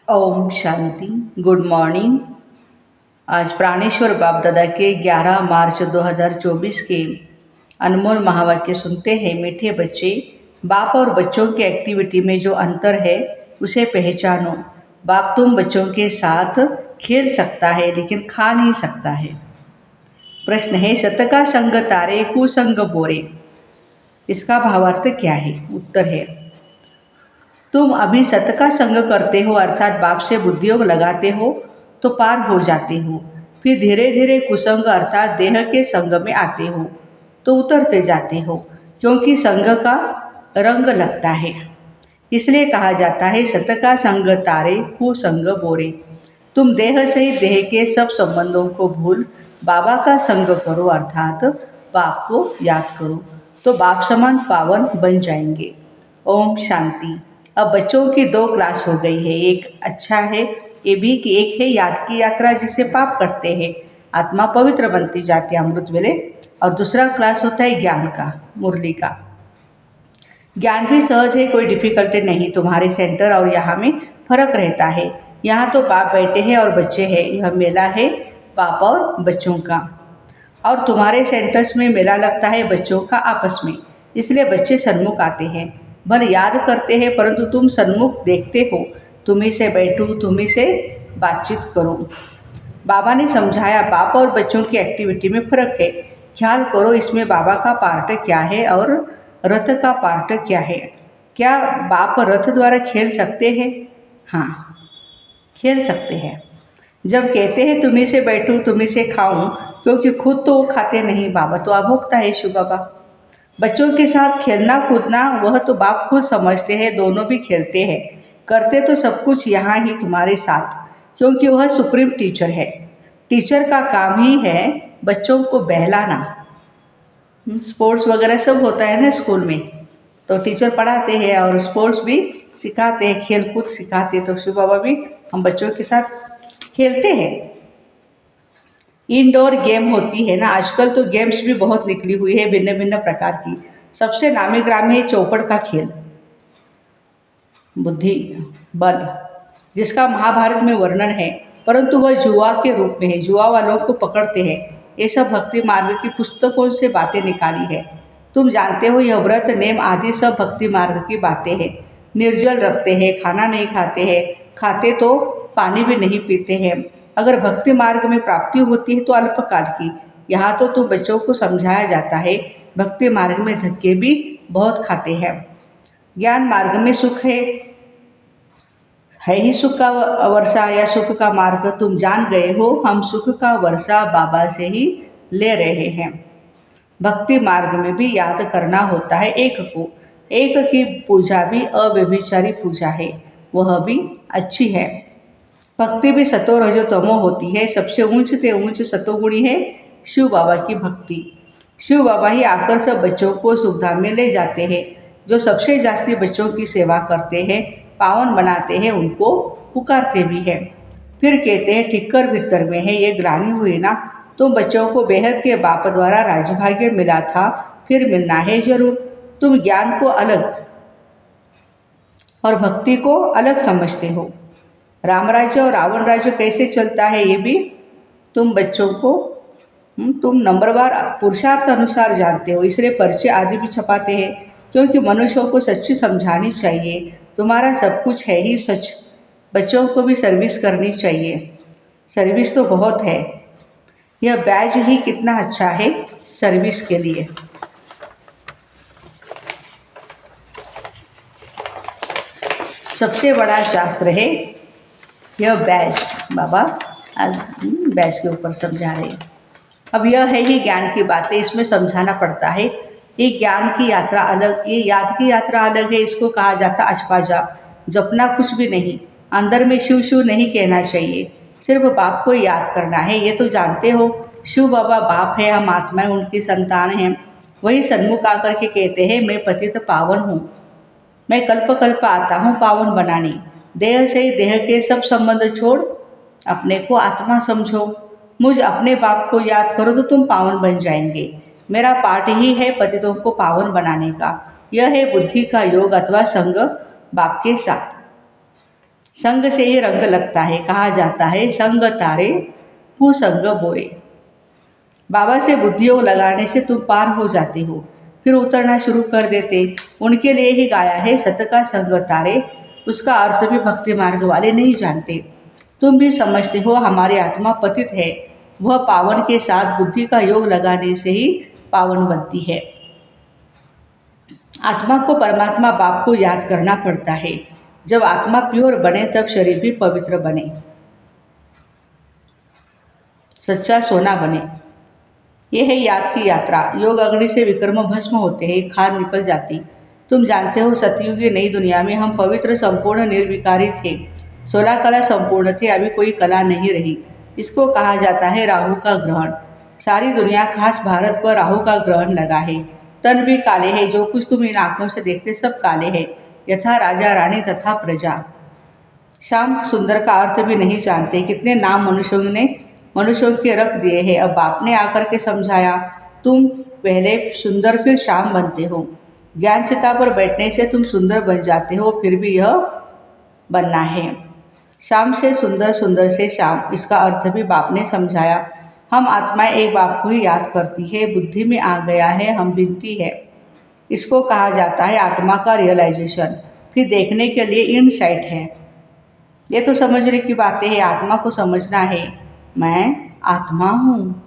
Om Shanti. Good morning. आज प्राणेश्वर बाप दादा के 11 मार्च 2024 के अनमोल महावाक्य सुनते हैं। मीठे बच्चे, बाप और बच्चों की एक्टिविटी में जो अंतर है उसे पहचानो। बाप तुम बच्चों के साथ खेल सकता है लेकिन खा नहीं सकता है। प्रश्न है, सत का संग तारे कुसंग बोरे, इसका भावार्थ क्या है? उत्तर है, तुम अभी सत का संग करते हो अर्थात बाप से बुद्धियोग लगाते हो तो पार हो जाते हो। फिर धीरे धीरे कुसंग अर्थात देह के संग में आते हो तो उतरते जाते हो, क्योंकि संग का रंग लगता है। इसलिए कहा जाता है सत का संग तारे कुसंग बोरे। तुम देह सहित देह के सब संबंधों को भूल बाबा का संग करो अर्थात बाप को याद करो तो बाप समान पावन बन जाएंगे। ओम शांति। अब बच्चों की 2 क्लास हो गई है। एक अच्छा है ये भी कि एक है याद की यात्रा जिसे पाप करते हैं, आत्मा पवित्र बनती जाती है अमृत वेले, और दूसरा क्लास होता है ज्ञान का, मुरली का। ज्ञान भी सहज है, कोई डिफ़िकल्टी नहीं। तुम्हारे सेंटर और यहाँ में फ़र्क रहता है। यहाँ तो बाप बैठे हैं और बच्चे हैं, यह मेला है बाप और बच्चों का। और तुम्हारे सेंटर्स में मेला लगता है बच्चों का आपस में, इसलिए बच्चे सन्मुख आते हैं। भले याद करते हैं परंतु तुम सन्मुख देखते हो, तुम्ही से बैठूं, तुम्ही से बातचीत करूं। बाबा ने समझाया बाप और बच्चों की एक्टिविटी में फ़र्क है। ख्याल करो इसमें बाबा का पार्ट क्या है और रथ का पार्ट क्या है। क्या बाप रथ द्वारा खेल सकते हैं? हाँ, खेल सकते हैं। जब कहते हैं तुम्ही से बैठूं, तुम्ही से खाऊं, क्योंकि खुद तो वो खाते नहीं, बाबा तो अभोक्ता है शिव बाबा। बच्चों के साथ खेलना कूदना वह तो बाप खुद समझते हैं, दोनों भी खेलते हैं, करते तो सब कुछ यहाँ ही तुम्हारे साथ, क्योंकि वह सुप्रीम टीचर है। टीचर का काम ही है बच्चों को बहलाना। स्पोर्ट्स वगैरह सब होता है ना स्कूल में, तो टीचर पढ़ाते हैं और स्पोर्ट्स भी सिखाते हैं, खेल कूद सिखाते हैं। तो शिव बाबा भी हम बच्चों के साथ खेलते हैं। इंडोर गेम होती है ना, आजकल तो गेम्स भी बहुत निकली हुई है भिन्न भिन्न प्रकार की। सबसे नामी ग्रामी है चौपड़ का खेल, बुद्धि बल, जिसका महाभारत में वर्णन है, परंतु वह जुआ के रूप में है। जुआ वालों को पकड़ते हैं। ये सब भक्ति मार्ग की पुस्तकों से बातें निकाली है। तुम जानते हो यह व्रत नेम आदि सब भक्ति मार्ग की बातें हैं। निर्जल रखते हैं, खाना नहीं खाते हैं, खाते तो पानी भी नहीं पीते हैं। अगर भक्ति मार्ग में प्राप्ति होती है तो अल्पकाल की। यहाँ तो तुम बच्चों को समझाया जाता है भक्ति मार्ग में धक्के भी बहुत खाते हैं। ज्ञान मार्ग में सुख है ही सुख का वर्षा या सुख का मार्ग तुम जान गए हो। हम सुख का वर्षा बाबा से ही ले रहे हैं। भक्ति मार्ग में भी याद करना होता है एक को। एक की पूजा भी अव्यभिचारी पूजा है, वह भी अच्छी है। भक्ति भी सतो रजो तमो होती है। सबसे ऊंच से ऊंच सतोगुणी है शिव बाबा की भक्ति। शिव बाबा ही आकर सब बच्चों को सुखधाम में ले जाते हैं। जो सबसे जास्ती बच्चों की सेवा करते हैं, पावन बनाते हैं, उनको पुकारते भी हैं। फिर कहते हैं ठिक्कर भीतर में है, ये ग्लानि हुई ना, तुम बच्चों को बेहद के बाप द्वारा राजभाग्य मिला था, फिर मिलना है जरूर। तुम ज्ञान को अलग और भक्ति को अलग समझते हो। राम राज्य और रावण राज्य कैसे चलता है ये भी तुम बच्चों को तुम नंबरवार पुरुषार्थ अनुसार जानते हो, इसलिए पर्चे आदि भी छपाते हैं, क्योंकि मनुष्यों को सच्ची समझानी चाहिए। तुम्हारा सब कुछ है ही सच, बच्चों को भी सर्विस करनी चाहिए। सर्विस तो बहुत है, यह बैज ही कितना अच्छा है सर्विस के लिए। सबसे बड़ा शास्त्र है यह बैज। बाबा आज बैज के ऊपर समझा रहे हैं। अब यह है ही ज्ञान की बातें, इसमें समझाना पड़ता है। ये ज्ञान की यात्रा अलग, ये याद की यात्रा अलग है। इसको कहा जाता अष्पा जाप। जपना कुछ भी नहीं, अंदर में शिव शिव नहीं कहना चाहिए, सिर्फ बाप को याद करना है। ये तो जानते हो शिव बाबा बाप है, हम आत्माएं उनकी संतान हैं। वही सन्मुख आकर के कहते हैं मैं पतित पावन हूँ, मैं कल्प कल्प आता हूँ पावन बनाने। देह से देह के सब संबंध छोड़ अपने को आत्मा समझो। मुझ अपने बाप को याद करो तो तुम पावन बन जाएंगे। मेरा पाठ ही है पतितों को पावन बनाने का। यह है बुद्धि का योग अथवा संग बाप के साथ। संग से ही रंग लगता है, कहा जाता है संग तारे कुसंग बोए। बाबा से बुद्धि योग लगाने से तुम पार हो जाते हो, फिर उतरना शुरू कर देते। उनके लिए ही गाया है सत का संग तारे। उसका अर्थ भी भक्ति मार्ग वाले नहीं जानते। तुम भी समझते हो हमारी आत्मा पतित है, वह पावन के साथ बुद्धि का योग लगाने से ही पावन बनती है। आत्मा को परमात्मा बाप को याद करना पड़ता है। जब आत्मा प्योर बने तब शरीर भी पवित्र बने, सच्चा सोना बने। यह है याद की यात्रा। योग अग्नि से विकर्म भस्म होते हैं, खाद निकल जाती। तुम जानते हो सतयुगी नई दुनिया में हम पवित्र संपूर्ण निर्विकारी थे। 16 कला संपूर्ण थे, अभी कोई कला नहीं रही। इसको कहा जाता है राहु का ग्रहण। सारी दुनिया खास भारत पर राहु का ग्रहण लगा है। तन भी काले है, जो कुछ तुम इन आंखों से देखते सब काले है, यथा राजा रानी तथा प्रजा। श्याम सुंदर का अर्थ भी नहीं जानते। कितने नाम मनुष्यों के रख दिए हैं। अब बाप ने आकर के समझाया, तुम पहले सुंदर फिर श्याम बनते हो। ज्ञान चिता पर बैठने से तुम सुंदर बन जाते हो, फिर भी यह बनना है। श्याम से सुंदर, सुंदर से श्याम, इसका अर्थ भी बाप ने समझाया। हम आत्माएं एक बाप को ही याद करती है। बुद्धि में आ गया है, हम विनती है। इसको कहा जाता है आत्मा का रियलाइजेशन। फिर देखने के लिए इनसाइट है। ये तो समझने की बातें हैं, आत्मा को समझना है। मैं आत्मा हूँ,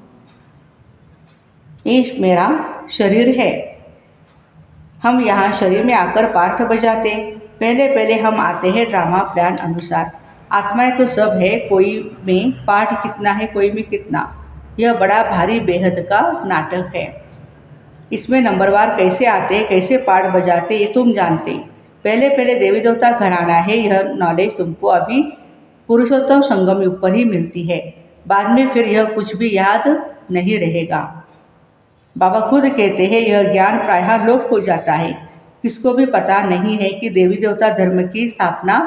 ये मेरा शरीर है। हम यहाँ शरीर में आकर पाठ बजाते। पहले पहले हम आते हैं ड्रामा प्लान अनुसार। आत्माएं तो सब है, कोई में पाठ कितना है, कोई में कितना। यह बड़ा भारी बेहद का नाटक है। इसमें नंबरवार कैसे आते, कैसे पाठ बजाते, ये तुम जानते। पहले पहले देवी देवता घराना है। यह नॉलेज तुमको अभी पुरुषोत्तम संगम युग पर ही मिलती है। बाद में फिर यह कुछ भी याद नहीं रहेगा। बाबा खुद कहते हैं यह ज्ञान प्रायः लोप हो जाता है। किसको भी पता नहीं है कि देवी देवता धर्म की स्थापना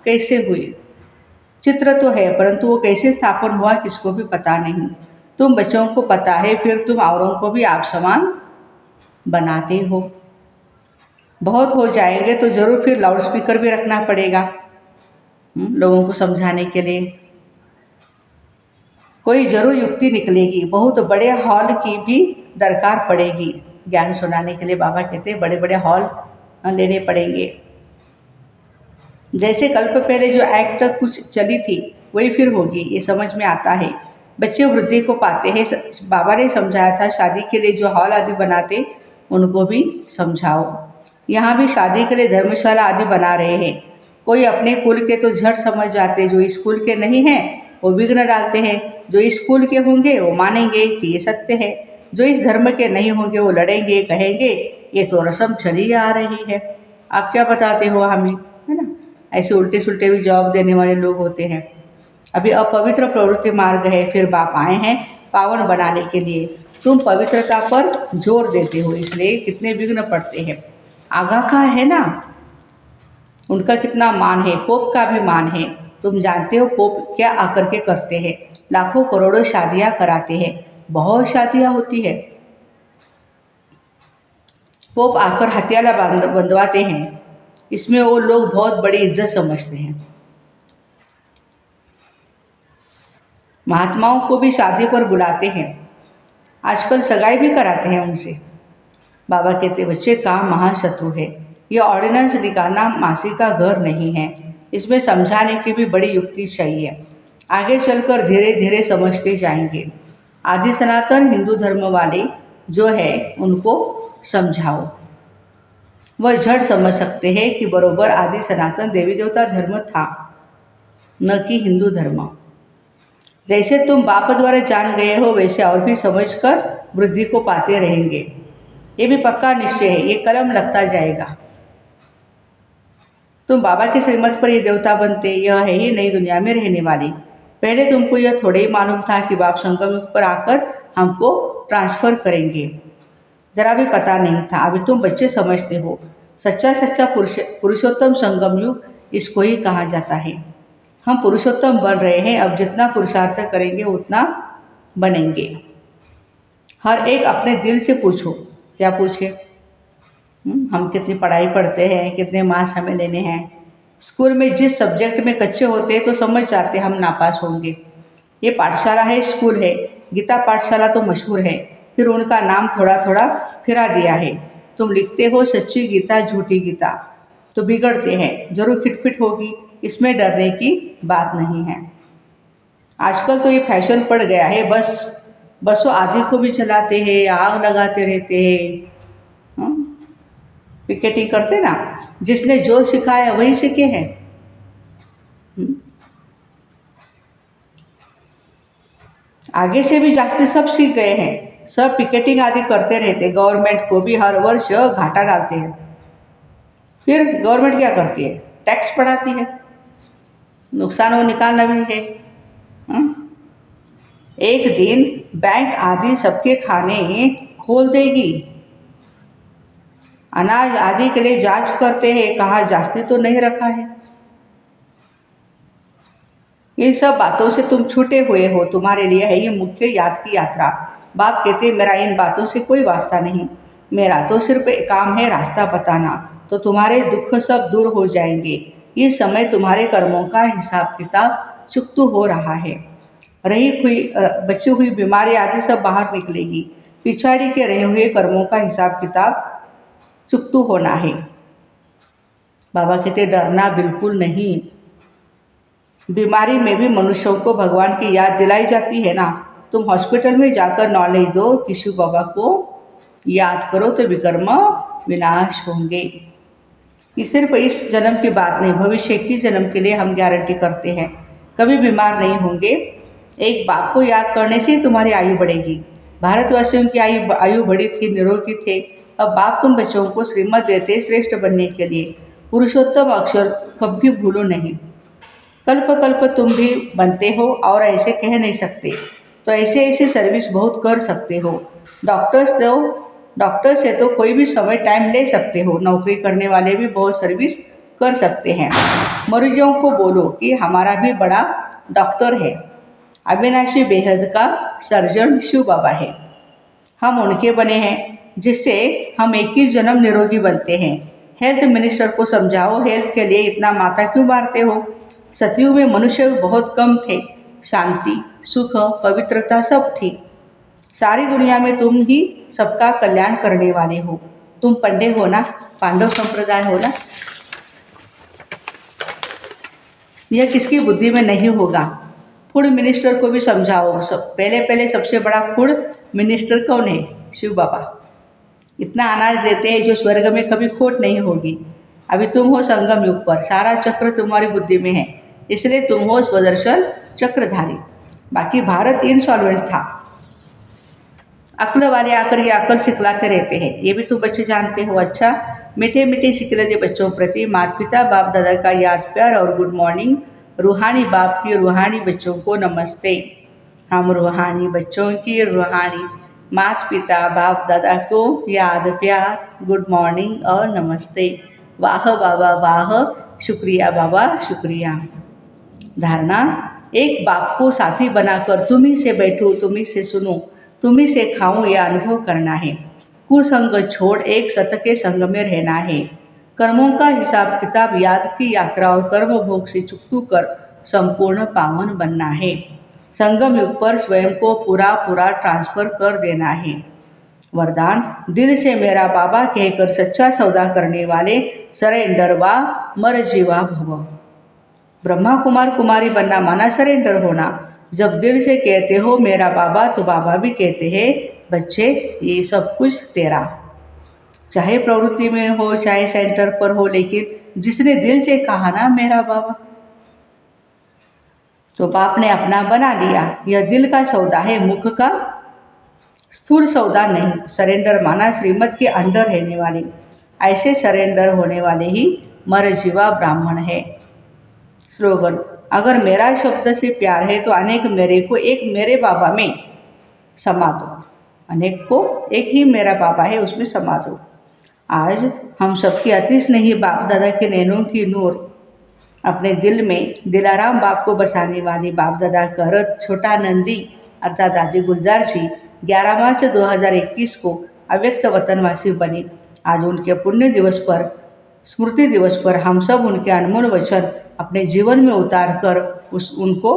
कैसे हुई। चित्र तो है, परंतु वो कैसे स्थापन हुआ किसको भी पता नहीं। तुम बच्चों को पता है, फिर तुम औरों को भी आप समान बनाते हो। बहुत हो जाएंगे तो जरूर फिर लाउड स्पीकर भी रखना पड़ेगा लोगों को समझाने के लिए। कोई जरूर युक्ति निकलेगी। बहुत बड़े हॉल की भी दरकार पड़ेगी ज्ञान सुनाने के लिए। बाबा कहते हैं बड़े बड़े हॉल लेने पड़ेंगे। जैसे कल्प पहले जो एक्ट कुछ चली थी वही फिर होगी, ये समझ में आता है। बच्चे वृद्धि को पाते हैं। बाबा ने समझाया था शादी के लिए जो हॉल आदि बनाते उनको भी समझाओ। यहाँ भी शादी के लिए धर्मशाला आदि बना रहे हैं। कोई अपने कुल के तो झट समझ जाते, जो स्कूल के नहीं हैं वो विघ्न डालते हैं। जो इस स्कूल के होंगे वो मानेंगे कि ये सत्य है, जो इस धर्म के नहीं होंगे वो लड़ेंगे, कहेंगे ये तो रस्म चली आ रही है, आप क्या बताते हो हमें, है ना। ऐसे उल्टे सुल्टे भी जवाब देने वाले लोग होते हैं। अभी अपवित्र प्रवृत्ति मार्ग है, फिर बाप आए हैं पावन बनाने के लिए। तुम पवित्रता पर जोर देते हो, इसलिए कितने विघ्न पड़ते हैं। आगा का है ना, उनका कितना मान है, पोप का भी मान है। तुम जानते हो पोप क्या आकर के करते हैं, लाखों करोड़ों शादियां कराते हैं, बहुत शादियां होती है। पोप आकर हथियाला बंधवाते हैं, इसमें वो लोग बहुत बड़ी इज्जत समझते हैं। महात्माओं को भी शादी पर बुलाते हैं, आजकल सगाई भी कराते हैं उनसे। बाबा कहते बच्चे काम महाशत्रु है। ये ऑर्डिनेंस निकालना मासी का घर नहीं है, इसमें समझाने की भी बड़ी युक्ति चाहिए। आगे चलकर धीरे धीरे समझते जाएंगे। आदि सनातन हिंदू धर्म वाले जो है उनको समझाओ, वह झट समझ सकते हैं कि बरोबर आदि सनातन देवी देवता धर्म था, न कि हिंदू धर्म। जैसे तुम बाप द्वारा जान गए हो वैसे और भी समझकर वृद्धि को पाते रहेंगे। ये भी पक्का निश्चय है, ये कलम लगता जाएगा। तुम बाबा के श्रीमत पर ये देवता बनते, यह है ही नई दुनिया में रहने वाली। पहले तुमको यह थोड़े ही मालूम था कि बाप संगम युग पर आकर हमको ट्रांसफ़र करेंगे, जरा भी पता नहीं था। अभी तुम बच्चे समझते हो। सच्चा सच्चा पुरुषोत्तम संगम युग इसको ही कहा जाता है। हम पुरुषोत्तम बन रहे हैं, अब जितना पुरुषार्थ करेंगे उतना बनेंगे। हर एक अपने दिल से पूछो, क्या पूछे, हम कितनी पढ़ाई पढ़ते हैं, कितने मार्क्स हमें लेने हैं। स्कूल में जिस सब्जेक्ट में कच्चे होते हैं तो समझ जाते हम नापास होंगे। ये पाठशाला है, स्कूल है। गीता पाठशाला तो मशहूर है, फिर उनका नाम थोड़ा थोड़ा फिरा दिया है। तुम लिखते हो सच्ची गीता झूठी गीता, तो बिगड़ते हैं, जरूर खिटपिट होगी, इसमें डरने की बात नहीं है। आजकल तो ये फैशन पड़ गया है, बस वो आदि को भी चलाते हैं, आग लगाते रहते हैं। पिकेटिंग करते ना, जिसने जो सिखाया वही सीखे हैं। हम्म? आगे से भी जास्ती सब सीख गए हैं, सब पिकेटिंग आदि करते रहते। गवर्नमेंट को भी हर वर्ष घाटा डालते हैं। फिर गवर्नमेंट क्या करती है? टैक्स बढ़ाती है, नुकसान वो निकालना भी है। हम्म? एक दिन बैंक आदि सबके खाने खोल देगी, अनाज आदि के लिए जांच करते हैं, कहाँ जास्ती तो नहीं रखा है। इन सब बातों से तुम छूटे हुए हो, तुम्हारे लिए है ये मुख्य याद की यात्रा। बाप कहते मेरा इन बातों से कोई वास्ता नहीं, मेरा तो सिर्फ एक काम है रास्ता बताना, तो तुम्हारे दुख सब दूर हो जाएंगे। ये समय तुम्हारे कर्मों का हिसाब किताब चुकतू हो रहा है। बची हुई बीमारी आदि सब बाहर निकलेगी। पिछाड़ी के रहे हुए कर्मों का हिसाब किताब चुकतू होना है। बाबा कहते डरना बिल्कुल नहीं। बीमारी में भी मनुष्यों को भगवान की याद दिलाई जाती है ना। तुम हॉस्पिटल में जाकर नॉलेज दो कि शिव बाबा को याद करो तो विकर्म विनाश होंगे। ये सिर्फ इस जन्म की बात नहीं, भविष्य की जन्म के लिए हम गारंटी करते हैं, कभी बीमार नहीं होंगे। एक बाप को याद करने से तुम्हारी आयु बढ़ेगी। भारतवासियों की आयु बड़ी थी, निरोगी थे। अब बाप तुम बच्चों को श्रीमत देते श्रेष्ठ बनने के लिए। पुरुषोत्तम अक्षर कभी भूलो नहीं। कल्प कल्प तुम भी बनते हो और ऐसे कह नहीं सकते, तो ऐसे ऐसी सर्विस बहुत कर सकते हो। डॉक्टर से तो कोई भी समय टाइम ले सकते हो, नौकरी करने वाले भी बहुत सर्विस कर सकते हैं। मरीजों को बोलो कि हमारा भी बड़ा डॉक्टर है, अविनाशी बेहद का सर्जन शिव बाबा है। हम उनके बने हैं जिससे हम एक ही जन्म निरोगी बनते हैं। हेल्थ मिनिस्टर को समझाओ, हेल्थ के लिए इतना माथा क्यों मारते हो? सतयुग में मनुष्य बहुत कम थे, शांति सुख पवित्रता सब थी। सारी दुनिया में तुम ही सबका कल्याण करने वाले हो। तुम पंडे हो ना, पांडव संप्रदाय हो ना। यह किसकी बुद्धि में नहीं होगा। फूड मिनिस्टर को भी समझाओ। पहले सबसे बड़ा फूड मिनिस्टर कौन है? शिव बाबा। इतना अनाज देते हैं जो स्वर्ग में कभी खोट नहीं होगी। अभी तुम हो संगम युग पर, सारा चक्र तुम्हारी बुद्धि में है, इसलिए तुम हो स्वदर्शन चक्रधारी। बाकी भारत इंसॉल्वेंट था। अक्ल वाले आकर ये अक्ल सिखलाते रहते हैं, ये भी तुम बच्चे जानते हो। अच्छा, मीठे मीठे सिखलाते बच्चों प्रति माता पिता बाप दादा का याद प्यार और गुड मॉर्निंग। रूहानी बाप की रूहानी बच्चों को नमस्ते। हम रूहानी बच्चों की रूहानी माता पिता बाप दादा को याद प्यार, गुड मॉर्निंग और नमस्ते। वाह बाबा वाह, शुक्रिया बाबा शुक्रिया। धारणा, एक बाप को साथी बनाकर तुम्ही से बैठूं, तुम्ही से सुनूं, तुम्ही से खाऊं, यह अनुभव करना है। कुसंग छोड़ एक सत के संग में रहना है। कर्मों का हिसाब किताब याद की यात्रा और कर्म भोग से चुकतू कर संपूर्ण पावन बनना है। संगम युग पर स्वयं को पूरा पूरा ट्रांसफर कर देना है। वरदान, दिल से मेरा बाबा कहकर सच्चा सौदा करने वाले सरेंडर वा मर जीवा भव। ब्रह्मा कुमार कुमारी बनना माना सरेंडर होना। जब दिल से कहते हो मेरा बाबा, तो बाबा भी कहते हैं बच्चे ये सब कुछ तेरा। चाहे प्रवृत्ति में हो चाहे सेंटर पर हो, लेकिन जिसने दिल से कहा ना मेरा बाबा, तो बाप ने अपना बना लिया। यह दिल का सौदा है, मुख का स्थूल सौदा नहीं। सरेंडर माना श्रीमत के अंडर रहने वाले। ऐसे सरेंडर होने वाले ही मरजीवा ब्राह्मण है। स्लोगन, अगर मेरा शब्द से प्यार है तो अनेक मेरे को एक मेरे बाबा में समा दो। अनेक को एक ही मेरा बाबा है उसमें समा दो। आज हम सबकी अति स्नेही बाप दादा के नैनों की नूर अपने दिल में दिलाराम बाप को बसाने वाली बाप दादा का रथ छोटा नंदी अर्थात दादी गुलजार जी 11 मार्च 2021 को अव्यक्त वतनवासी बने। आज उनके पुण्य दिवस पर स्मृति दिवस पर हम सब उनके अनमोल वचन अपने जीवन में उतार कर उनको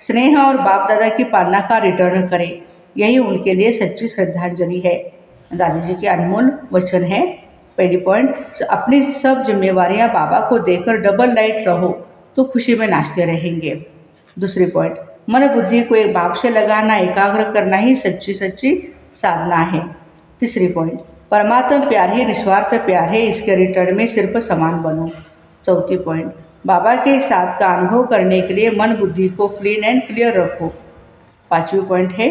स्नेह और बाप दादा की पालना का रिटर्न करें। यही उनके लिए सच्ची श्रद्धांजलि है। दादाजी के अनमोल वचन है। पहली पॉइंट, अपनी सब जिम्मेवारियां बाबा को देकर डबल लाइट रहो तो खुशी में नाचते रहेंगे। दूसरी पॉइंट, मन बुद्धि को एक बाप से लगाना, एकाग्र करना ही सच्ची सच्ची साधना है। तीसरी पॉइंट, परमात्मा प्यार ही निस्वार्थ प्यार है, इसके रिटर्न में सिर्फ समान बनो। चौथी पॉइंट, बाबा के साथ का अनुभव करने के लिए मन बुद्धि को क्लीन एंड क्लियर रखो। पांचवी पॉइंट है,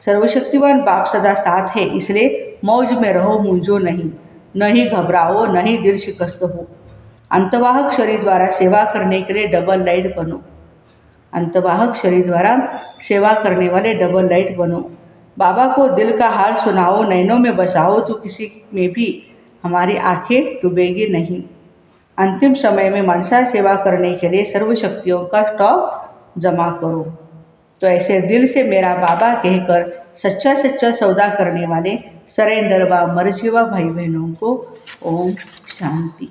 सर्वशक्तिवान बाप सदा साथ है, इसलिए मौज में रहो, मूंझो नहीं, न ही घबराओ, न ही दिल शिकस्त हो। अंतवाहक शरीर द्वारा सेवा करने के लिए डबल लाइट बनो। अंतवाहक शरीर द्वारा सेवा करने वाले डबल लाइट बनो। बाबा को दिल का हाल सुनाओ, नैनों में बसाओ तो किसी में भी हमारी आंखें डूबेगी नहीं। अंतिम समय में मनसा सेवा करने के लिए सर्व शक्तियों का स्टॉक जमा करो। तो ऐसे दिल से मेरा बाबा कहकर सच्चा सच्चा सौदा करने वाले सरेंडर व मर्जीवा भाई बहनों को ओम शांति।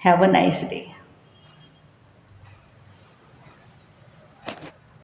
Have a nice day.